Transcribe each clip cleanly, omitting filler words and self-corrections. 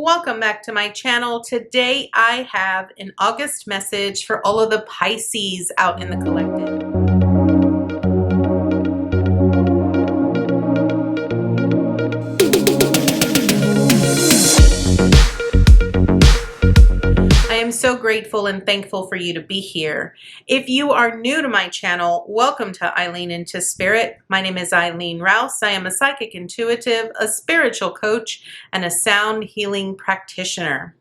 welcome back to my channel. Today I have an August message for all of the Pisces out in the collective. I am so grateful and thankful for you to be here. If you are new to my channel, welcome to Eileen into Spirit. My name is Eileen Rouse. I am a psychic intuitive, a spiritual coach, and a sound healing practitioner.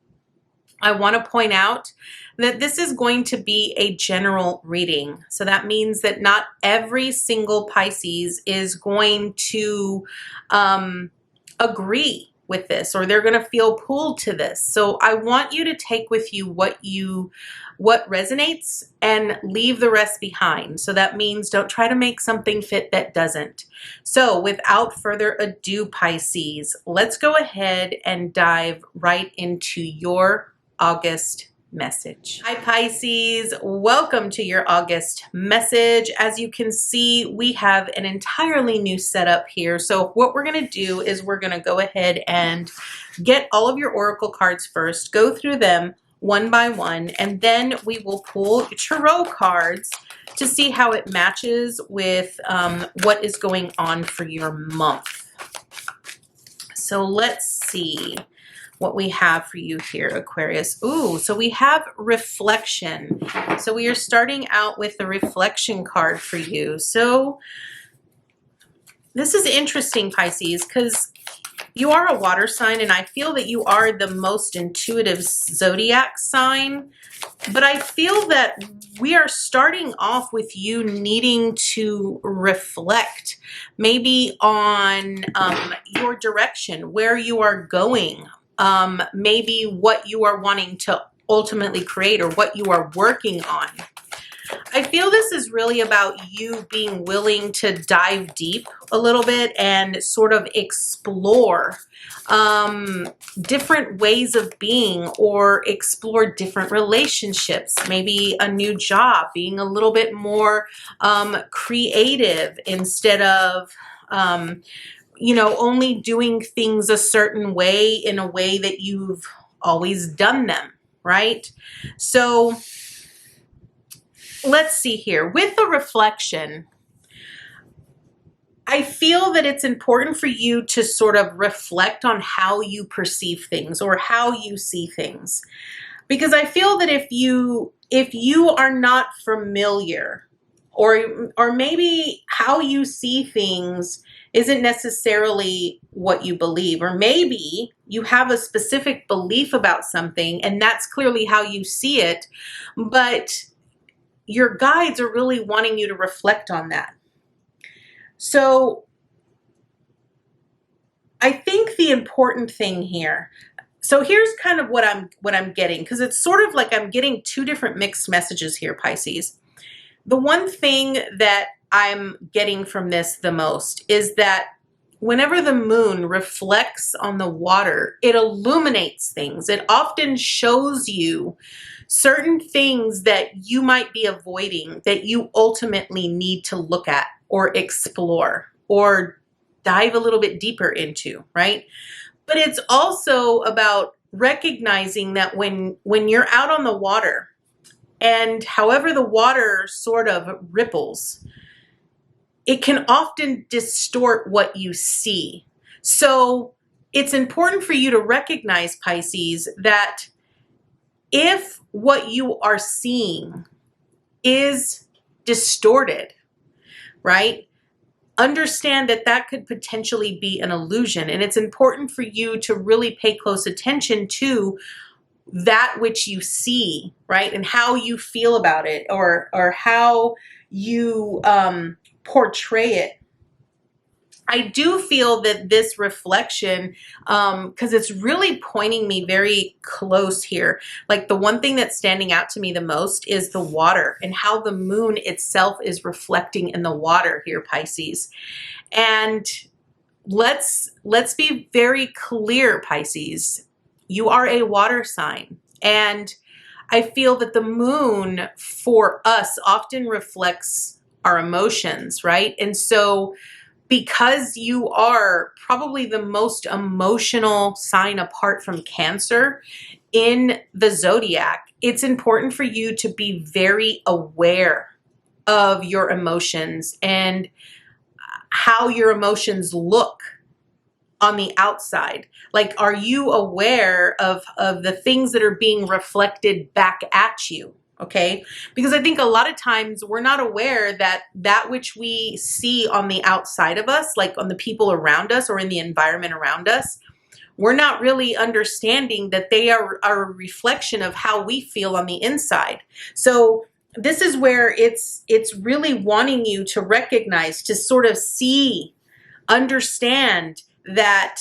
I want to point out that this is going to be a general reading. So that means that not every single Pisces is going to agree with this, or they're going to feel pulled to this. So I want you to take with you what resonates and leave the rest behind. So that means don't try to make something fit that doesn't. So without further ado, Pisces, let's go ahead and dive right into your August message. Hi Pisces, welcome to your August message. As you can see, we have an entirely new setup here. So what we're going to do is we're going to go ahead and get all of your oracle cards first, go through them one by one, and then we will pull tarot cards to see how it matches with what is going on for your month. So let's see what we have for you here, Aquarius. Ooh, so we have reflection. So we are starting out with the reflection card for you. So this is interesting, Pisces, because you are a water sign, and I feel that you are the most intuitive zodiac sign. But I feel that we are starting off with you needing to reflect maybe on your direction, where you are going. Maybe what you are wanting to ultimately create or what you are working on. I feel this is really about you being willing to dive deep a little bit and sort of explore different ways of being, or explore different relationships, maybe a new job, being a little bit more creative instead of only doing things a certain way, in a way that you've always done them, right? So let's see here. With the reflection, I feel that it's important for you to sort of reflect on how you perceive things or how you see things. Because I feel that if you are not familiar, or maybe how you see things isn't necessarily what you believe, or maybe you have a specific belief about something and that's clearly how you see it, but your guides are really wanting you to reflect on that. So I think the important thing here, so here's kind of what I'm getting, because it's sort of like I'm getting two different mixed messages here, Pisces. The one thing that I'm getting from this the most is that whenever the moon reflects on the water, it illuminates things. It often shows you certain things that you might be avoiding, that you ultimately need to look at or explore or dive a little bit deeper into, right? But it's also about recognizing that when you're out on the water, and however the water sort of ripples, it can often distort what you see. So it's important for you to recognize, Pisces, that if what you are seeing is distorted, right? Understand that that could potentially be an illusion. And it's important for you to really pay close attention to that which you see, right? And how you feel about it, or how you portray it. I do feel that this reflection, because it's really pointing me very close here. Like the one thing that's standing out to me the most is the water, and how the moon itself is reflecting in the water here, Pisces. And let's be very clear, Pisces. You are a water sign, and I feel that the moon for us often reflects our emotions, right? And so because you are probably the most emotional sign apart from Cancer in the zodiac, it's important for you to be very aware of your emotions and how your emotions look on the outside. Like, are you aware of the things that are being reflected back at you? Okay, because I think a lot of times we're not aware that that which we see on the outside of us, like on the people around us or in the environment around us, we're not really understanding that they are a reflection of how we feel on the inside. So this is where it's really wanting you to recognize, to sort of see, understand that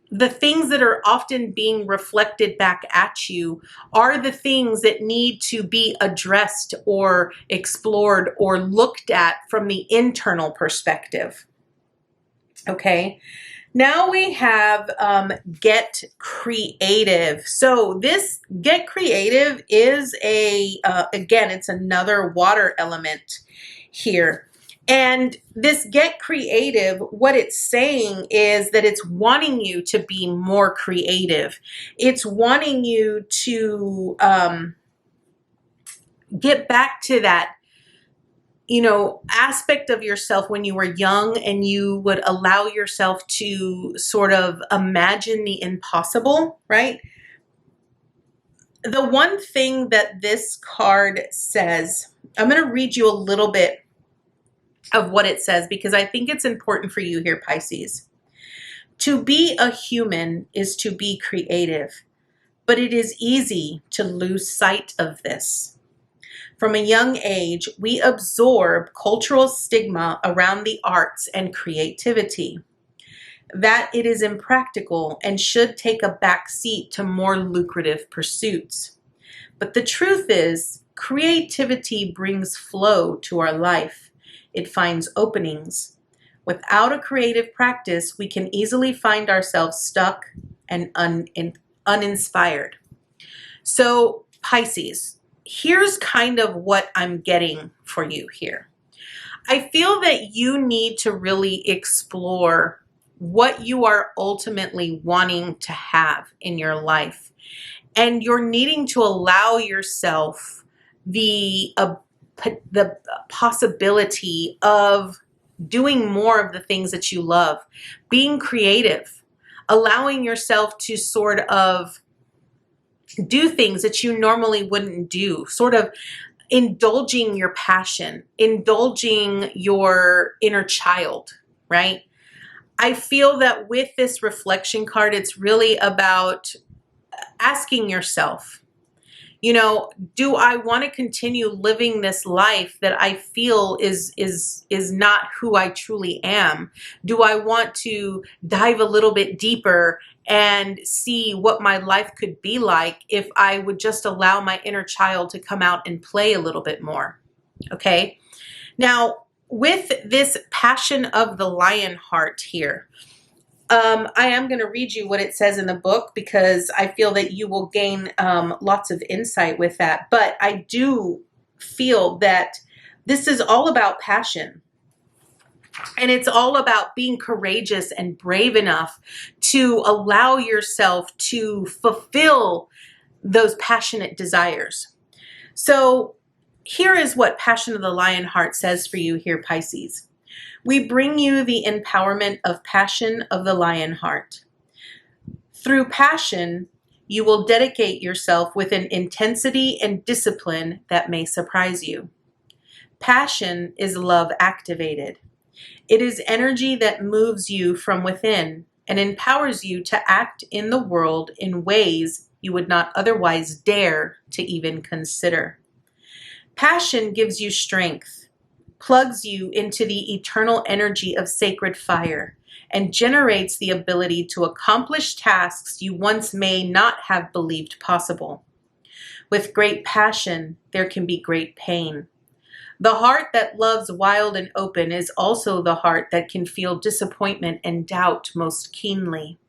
the things that are often being reflected back at you are the things that need to be addressed or explored or looked at from the internal perspective. Okay. Now we have get creative. So this get creative is again, it's another water element here. And this get creative, what it's saying is that it's wanting you to be more creative. It's wanting you to get back to that, aspect of yourself when you were young and you would allow yourself to sort of imagine the impossible, right? The one thing that this card says, I'm going to read you a little bit of what it says because I think it's important for you here, Pisces. To be a human is to be creative, but it is easy to lose sight of this. From a young age, we absorb cultural stigma around the arts and creativity, that it is impractical and should take a back seat to more lucrative pursuits. But the truth is, creativity brings flow to our life. It finds openings. Without a creative practice, we can easily find ourselves stuck and uninspired. So, Pisces, here's kind of what I'm getting for you here. I feel that you need to really explore what you are ultimately wanting to have in your life. And you're needing to allow yourself the possibility of doing more of the things that you love, being creative, allowing yourself to sort of do things that you normally wouldn't do, sort of indulging your passion, indulging your inner child, right? I feel that with this reflection card, it's really about asking yourself, do I want to continue living this life that I feel is not who I truly am? Do I want to dive a little bit deeper and see what my life could be like if I would just allow my inner child to come out and play a little bit more? Okay. Now, with this passion of the lion heart here, I am going to read you what it says in the book because I feel that you will gain lots of insight with that. But I do feel that this is all about passion. And it's all about being courageous and brave enough to allow yourself to fulfill those passionate desires. So here is what Passion of the Lion Heart says for you here, Pisces. We bring you the empowerment of passion of the lion heart. Through passion, you will dedicate yourself with an intensity and discipline that may surprise you. Passion is love activated. It is energy that moves you from within and empowers you to act in the world in ways you would not otherwise dare to even consider. Passion gives you strength, plugs you into the eternal energy of sacred fire, and generates the ability to accomplish tasks you once may not have believed possible. With great passion, there can be great pain. The heart that loves wild and open is also the heart that can feel disappointment and doubt most keenly.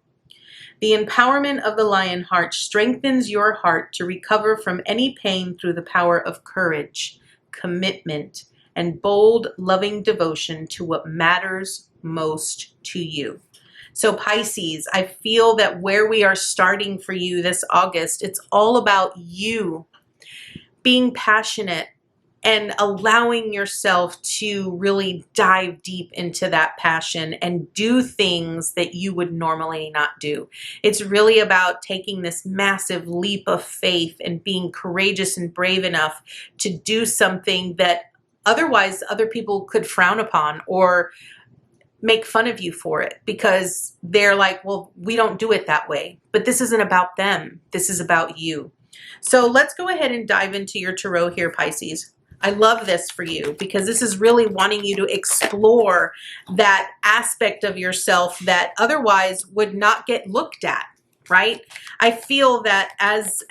The empowerment of the lion heart strengthens your heart to recover from any pain through the power of courage, commitment, and bold, loving devotion to what matters most to you. So Pisces, I feel that where we are starting for you this August, it's all about you being passionate and allowing yourself to really dive deep into that passion and do things that you would normally not do. It's really about taking this massive leap of faith and being courageous and brave enough to do something that otherwise other people could frown upon or make fun of you for it, because they're like, well, we don't do it that way. But this isn't about them. This is about you. So let's go ahead and dive into your tarot here, Pisces. I love this for you because this is really wanting you to explore that aspect of yourself that otherwise would not get looked at, right? I feel that as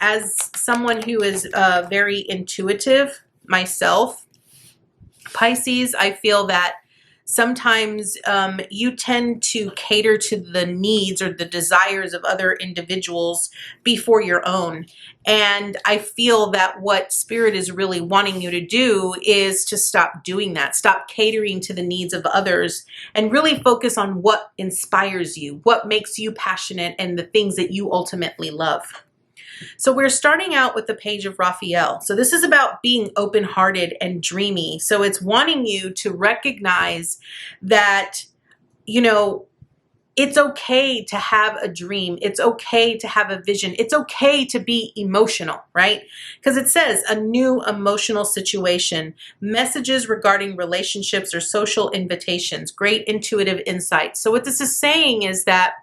someone who is very intuitive myself, Pisces, I feel that sometimes you tend to cater to the needs or the desires of other individuals before your own. And I feel that what Spirit is really wanting you to do is to stop doing that. Stop catering to the needs of others and really focus on what inspires you, what makes you passionate, and the things that you ultimately love. So we're starting out with the page of Raphael. So this is about being open-hearted and dreamy. So it's wanting you to recognize that, you know, it's okay to have a dream. It's okay to have a vision. It's okay to be emotional, right? Because it says a new emotional situation, messages regarding relationships or social invitations, great intuitive insights. So what this is saying is that,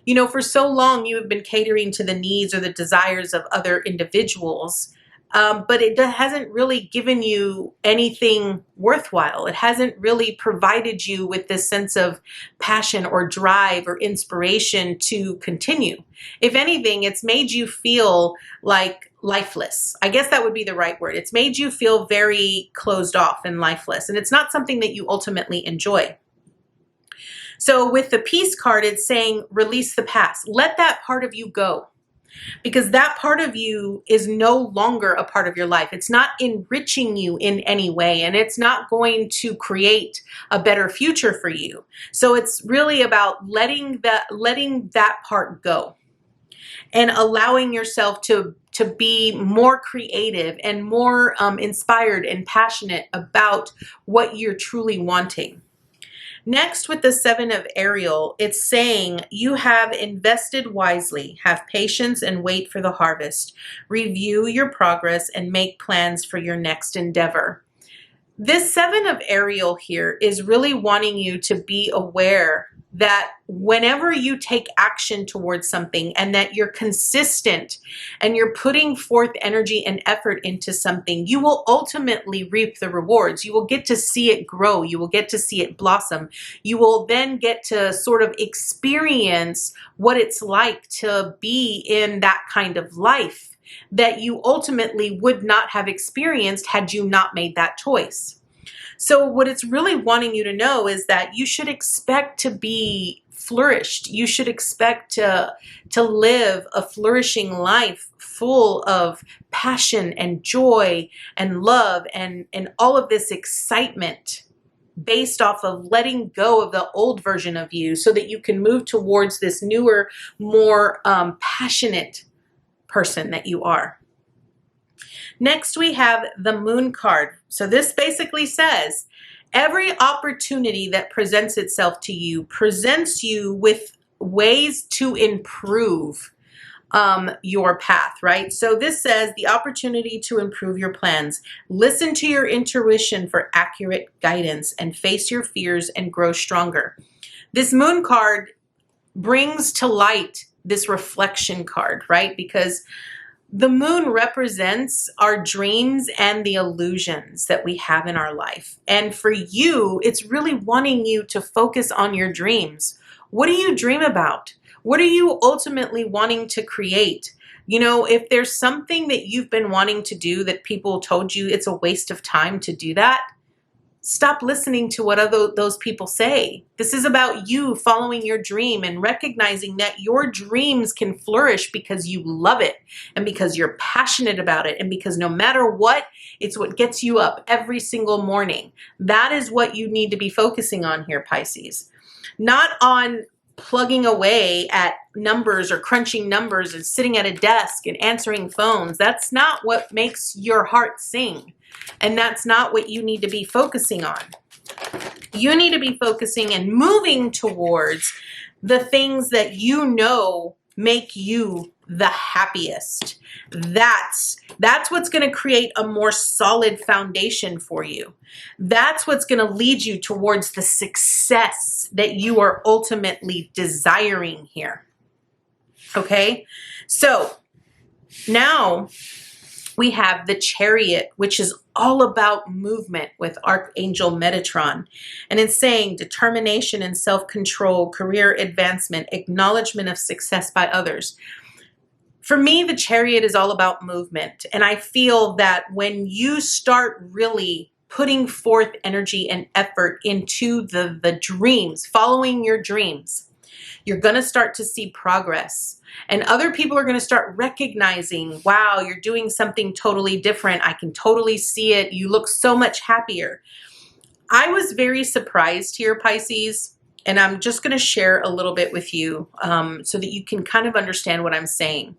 you know, for so long you have been catering to the needs or the desires of other individuals, but it hasn't really given you anything worthwhile. It hasn't really provided you with this sense of passion or drive or inspiration to continue. If anything, it's made you feel like lifeless. I guess that would be the right word. It's made you feel very closed off and lifeless, and it's not something that you ultimately enjoy. So with the Peace card, it's saying release the past. Let that part of you go, because that part of you is no longer a part of your life. It's not enriching you in any way, and it's not going to create a better future for you. So it's really about letting that part go and allowing yourself to be more creative and more inspired and passionate about what you're truly wanting. Next, with the Seven of Ariel, it's saying you have invested wisely, have patience and wait for the harvest. Review your progress and make plans for your next endeavor. This Seven of Ariel here is really wanting you to be aware that whenever you take action towards something and that you're consistent and you're putting forth energy and effort into something, you will ultimately reap the rewards. You will get to see it grow. You will get to see it blossom. You will then get to sort of experience what it's like to be in that kind of life that you ultimately would not have experienced had you not made that choice. So what it's really wanting you to know is that you should expect to be flourished. You should expect to live a flourishing life full of passion and joy and love and all of this excitement based off of letting go of the old version of you so that you can move towards this newer, more passionate person that you are. Next, we have the Moon card. So this basically says, every opportunity that presents itself to you presents you with ways to improve your path, right? So this says the opportunity to improve your plans. Listen to your intuition for accurate guidance and face your fears and grow stronger. This Moon card brings to light this reflection card, right? Because the moon represents our dreams and the illusions that we have in our life. And for you, it's really wanting you to focus on your dreams. What do you dream about? What are you ultimately wanting to create? You know, if there's something that you've been wanting to do that people told you it's a waste of time to do that, stop listening to what those people say. This is about you following your dream and recognizing that your dreams can flourish because you love it and because you're passionate about it and because no matter what, it's what gets you up every single morning. That is what you need to be focusing on here, Pisces. not on plugging away at numbers or crunching numbers and sitting at a desk and answering phones. That's not what makes your heart sing. And that's not what you need to be focusing on. You need to be focusing and moving towards the things that you know make you the happiest. That's what's going to create a more solid foundation for you. That's what's going to lead you towards the success that you are ultimately desiring here. Okay? So now we have the Chariot, which is all about movement with Archangel Metatron. And it's saying determination and self-control, career advancement, acknowledgement of success by others. For me, the Chariot is all about movement. And I feel that when you start really putting forth energy and effort into the dreams, following your dreams, you're going to start to see progress. And other people are going to start recognizing, wow, you're doing something totally different. I can totally see it. You look so much happier. I was very surprised here, Pisces, and I'm just going to share a little bit with you so that you can kind of understand what I'm saying.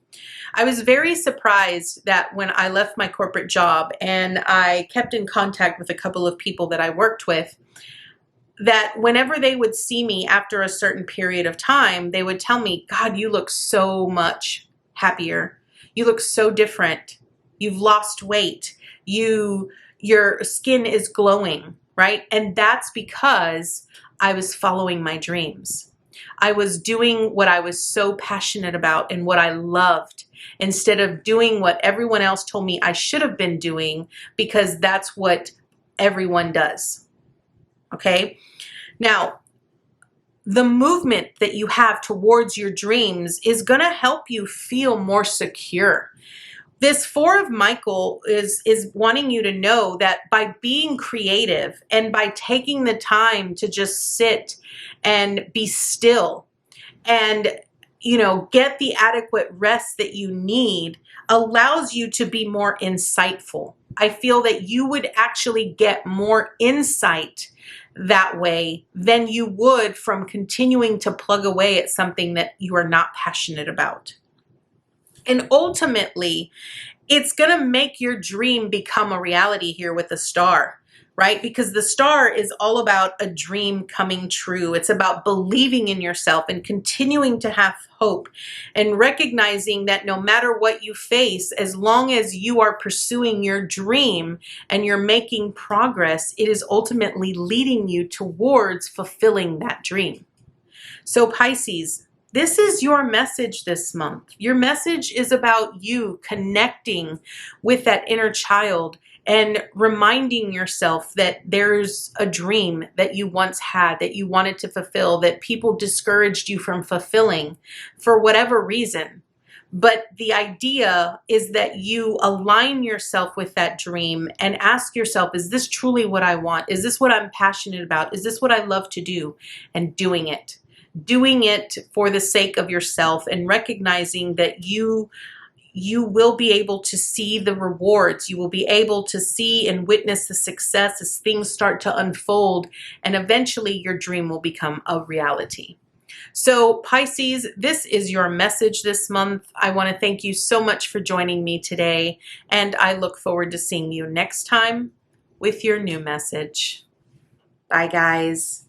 I was very surprised that when I left my corporate job and I kept in contact with a couple of people that I worked with, that whenever they would see me after a certain period of time, they would tell me, God, you look so much happier. You look so different. You've lost weight. Your skin is glowing, right? And that's because I was following my dreams. I was doing what I was so passionate about and what I loved, instead of doing what everyone else told me I should have been doing, because that's what everyone does. Okay? Now, the movement that you have towards your dreams is going to help you feel more secure. This Four of Michael is wanting you to know that by being creative and by taking the time to just sit and be still and, get the adequate rest that you need, allows you to be more insightful. I feel that you would actually get more insight that way than you would from continuing to plug away at something that you are not passionate about. And ultimately, it's going to make your dream become a reality here with the Star, right? Because the Star is all about a dream coming true. It's about believing in yourself and continuing to have hope and recognizing that no matter what you face, as long as you are pursuing your dream and you're making progress, it is ultimately leading you towards fulfilling that dream. So Pisces, this is your message this month. Your message is about you connecting with that inner child and reminding yourself that there's a dream that you once had, that you wanted to fulfill, that people discouraged you from fulfilling for whatever reason. But the idea is that you align yourself with that dream and ask yourself, is this truly what I want? Is this what I'm passionate about? Is this what I love to do? And doing it. Doing it for the sake of yourself and recognizing that you will be able to see the rewards. You will be able to see and witness the success as things start to unfold, and eventually your dream will become a reality. So Pisces, this is your message this month. I want to thank you so much for joining me today, and I look forward to seeing you next time with your new message. Bye, guys.